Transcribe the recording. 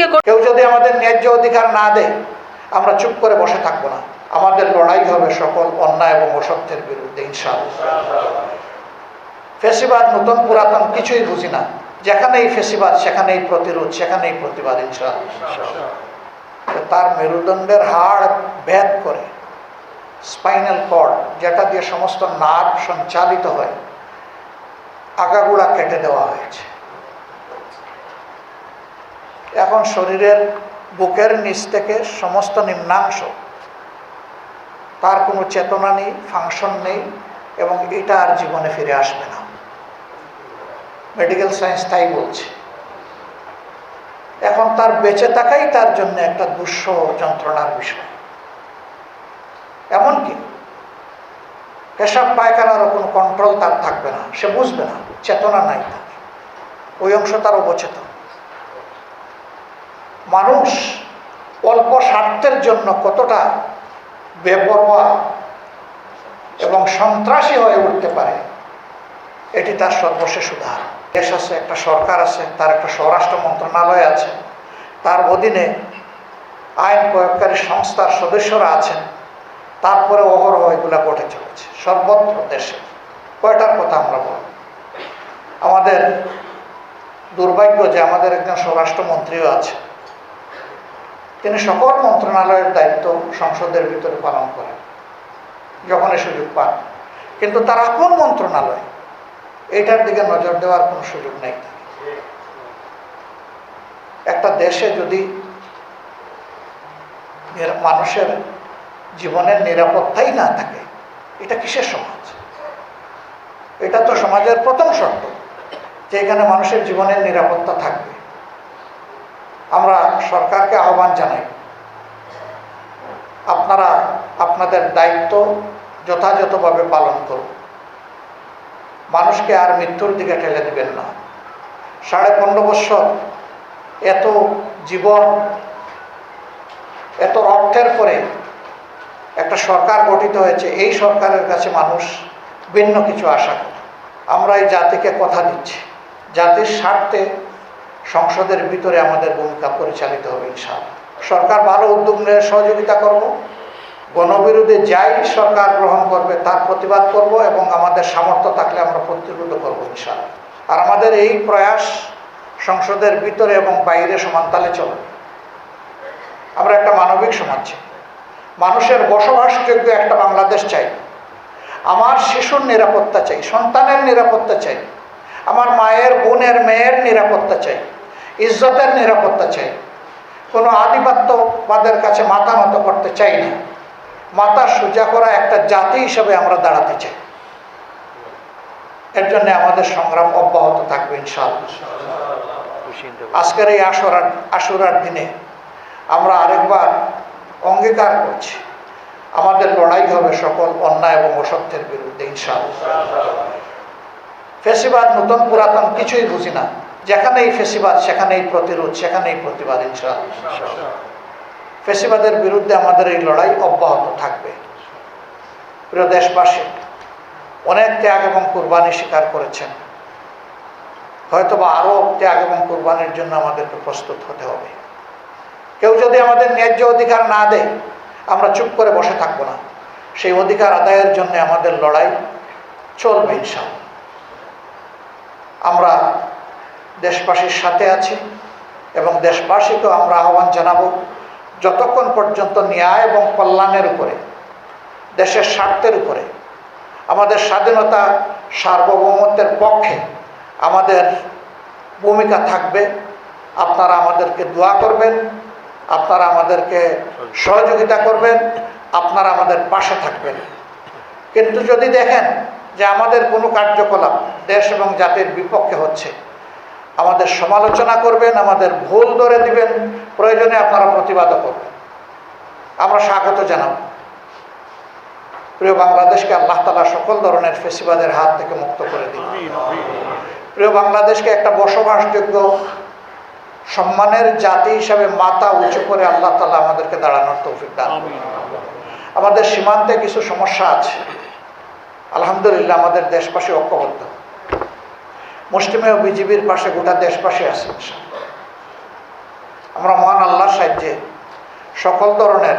থেকে কেউ যদি আমাদের ন্যায্য অধিকার না দেয় আমরা চুপ করে বসে থাকবো না। আমাদের লড়াই হবে সকল অন্যায় এবং অসত্যের বিরুদ্ধে ইনশাআল্লাহ। ফেসিবাদ নতুন পুরাতন কিছুই বুঝি না, যেখানেই ফেসিবাদ সেখানেই প্রতিরোধ, সেখানেই প্রতিবাদ ইনশাআল্লাহ। তার মেরুদণ্ডের হাড় ভেদ করে স্পাইনাল কর্ড, যেটা দিয়ে সমস্ত নার্ভ সঞ্চালিত হয়, আগাগোড়া কেটে দেওয়া হয়েছে। এখন শরীরের বুকের নিচ থেকে সমস্ত নিম্নাংশ, তার কোনো চেতনা নেই, ফাংশন নেই, এবং এটা আর জীবনে ফিরে আসবে না। মেডিকেল সায়েন্স তাই বলছে। এখন তার বেঁচে থাকাই তার জন্য একটা দুঃসহ যন্ত্রণার বিষয়। এমনকি পেশাব পায়খানারও কোনো কন্ট্রোল তার থাকবে না, সে বুঝবে না, চেতনা নাই তার, ওই অংশ তার অবচেতন। মানুষ অল্প স্বার্থের জন্য কতটা বেপরোয়া এবং সন্ত্রাসী হয়ে উঠতে পারে, এটি তার সর্বশেষ উদাহরণ। দেশ আছে, একটা সরকার আছে, তার একটা স্বরাষ্ট্র মন্ত্রণালয় আছে, তার অধীনে আইন প্রয়োগকারী সংস্থার সদস্যরা আছেন, তারপরে অহরহ এগুলা ঘটে চলেছে সর্বত্র দেশে। কয়টার কথা আমরা বলব? আমাদের দুর্ভাগ্য যে আমাদের একজন স্বরাষ্ট্রমন্ত্রীও আছে, তিনি সকল মন্ত্রণালয়ের দায়িত্ব সংসদের ভিতরে পালন করেন যখনই সুযোগ পান, কিন্তু তার আপন মন্ত্রণালয় এইটার দিকে নজর দেওয়ার কোনো সুযোগ নেই। একটা দেশে যদি মানুষের জীবনের নিরাপত্তাই না থাকে, এটা কিসের সমাজ? এটা তো সমাজের প্রথম শর্ত যে এখানে মানুষের জীবনের নিরাপত্তা থাকবে। আমরা সরকারকে আহ্বান জানাই, আপনারা আপনাদের দায়িত্ব যথাযথভাবে পালন করুন, মানুষকে আর মৃত্যুর দিকে ঠেলে দিবেন না। 15.5 বছর এত জীবন, এত রক্তের পরে একটা সরকার গঠিত হয়েছে, এই সরকারের কাছে মানুষ ভিন্ন কিছু আশা করে। আমরা এই জাতিকে কথা দিচ্ছি, জাতির স্বার্থে সংসদের ভিতরে আমাদের ভূমিকা পরিচালিত হবে ইনশাআল্লাহ। সরকার ভালো উদ্যোগ নিয়ে সহযোগিতা করব, গণবিরোধী যাই সরকার গ্রহণ করবে তার প্রতিবাদ করব, এবং আমাদের সামর্থ্য থাকলে আমরা প্রতিরোধ করব ইনশাআল্লাহ। আর আমাদের এই প্রয়াস সংসদের ভিতরে এবং বাইরে সমানতালে চলবে। আমরা একটা মানবিক সমাজ চাই, মানুষের বসবাসযোগ্য একটা বাংলাদেশ চাই। আমার শিশুর নিরাপত্তা চাই, সন্তানের নিরাপত্তা চাই, আমার মায়ের বোনের মেয়ের নিরাপত্তা চাই, ইজ্জতের নিরাপত্তা চাই। কোনো আধিপত্যবাদের কাছে মাথা নত করতে চাই না, মাথা সোজা করা একটা জাতি হিসেবে আমরা দাঁড়াতে চাই। এর জন্য আমাদের সংগ্রাম অব্যাহত থাকবে ইনশাআল্লাহ। আজকের এই আশুরার দিনে আমরা আরেকবার অঙ্গীকার করছি, আমাদের লড়াই হবে সকল অন্যায় এবং অসত্যের বিরুদ্ধে ইনশাআল্লাহ। ফেসিবাদ নতুন পুরাতন কিছুই বুঝি না, যেখানেই ফেসিবাদ সেখানেই প্রতিরোধ, সেখানেই প্রতিবাদ ইনশাআল্লাহ। ফেসিবাদের বিরুদ্ধে আমাদের এই লড়াই অব্যাহত থাকবে। প্রিয় দেশবাসী, অনেক ত্যাগ এবং কুরবানি স্বীকার করেছেন, হয়তোবা আরও ত্যাগ এবং কুরবানির জন্য আমাদেরকে প্রস্তুত হতে হবে। কেউ যদি আমাদের ন্যায্য অধিকার না দেয় আমরা চুপ করে বসে থাকবো না, সেই অধিকার আদায়ের জন্য আমাদের লড়াই চলবে ইনশাআল্লাহ। আমরা দেশবাসীর সাথে আছি এবং দেশবাসীকেও আমরা আহ্বান জানাবো, যতক্ষণ পর্যন্ত ন্যায় এবং কল্যাণের উপরে, দেশের স্বার্থের উপরে, আমাদের স্বাধীনতা সার্বভৌমত্বের পক্ষে আমাদের ভূমিকা থাকবে, আপনারা আমাদেরকে দোয়া করবেন, আপনারা আমাদেরকে সহযোগিতা করবেন, আপনারা আমাদের পাশে থাকবেন। কিন্তু যদি দেখেন যে আমাদের কোনো কার্যকলাপ দেশ এবং জাতির বিপক্ষে হচ্ছে, আমাদের সমালোচনা করবেন, আমাদের ভুল ধরে দিবেন, প্রয়োজনে আপনারা প্রতিবাদও করবেন, আমরা স্বাগত জানাব। প্রিয় বাংলাদেশকে আল্লাহ তাআলা সকল ধরনের ফেসিবাদের হাত থেকে মুক্ত করে দিন। প্রিয় বাংলাদেশকে একটা বসবাসযোগ্য সম্মানের জাতি হিসাবে মাথা উঁচু করে আল্লাহ তাআলা আমাদেরকে দাঁড়ানোর তৌফিক দান করুন। আমাদের সীমান্তে কিছু সমস্যা আছে, আলহামদুলিল্লাহ আমাদের দেশবাসী ঐক্যবদ্ধ, মুসলিমে ও বিজিবির পাশে গোটা দেশবাসী আছে। আমরা মহান আল্লাহর সাহায্যে সকল ধরনের